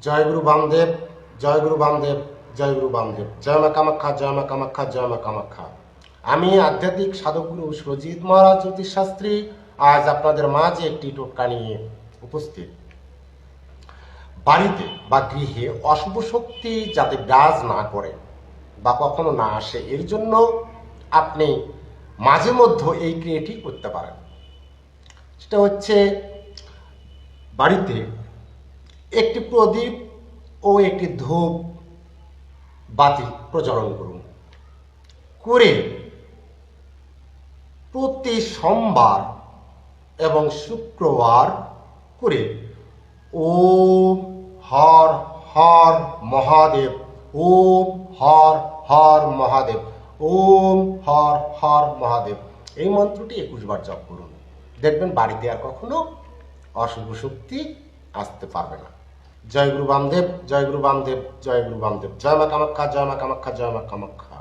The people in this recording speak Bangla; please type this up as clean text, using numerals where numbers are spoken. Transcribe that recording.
জয় গুরু বামদেব, জয় গুরু বামদেব, জয় গুরু বামদেব, জয় মা কামাখ্যা, জয় মা কামাখ্যা, জয় মা কামাখ্যা। আমি আধ্যাত্মিক সাধকগুরু সুরজিৎ মহারাজ জ্যোতিষ শাস্ত্রী আজ আপনাদের মাঝে একটি টোটকা নিয়ে উপস্থিত। বাড়িতে বা গৃহে অশুভ শক্তি যাতে বিরাজ না করে বা কখনো না আসে, এর জন্য আপনি মাঝে মধ্যে এই ক্রিয়াটি করতে পারেন। সেটা হচ্ছে বাড়িতে একটি প্রদীপ ও একটি ধূপ বাতি প্রজ্বলন করুন, করে প্রতি সোমবার এবং শুক্রবার করে ওম হর হর মহাদেব, ওম হর হর মহাদেব, ওম হর হর মহাদেব এই মন্ত্রটি 21 বার জপ করুন। দেখবেন বাড়িতে আর কখনো অশুভ শক্তি আসতে পারবে না। জয় গুরু বামদেব, জয় গুরু বামদেব, জয় গুরু বামদেব, জয় মা কামাখ্যা, জয় মা কামাখ্যা, জয় মা কামাখ্যা।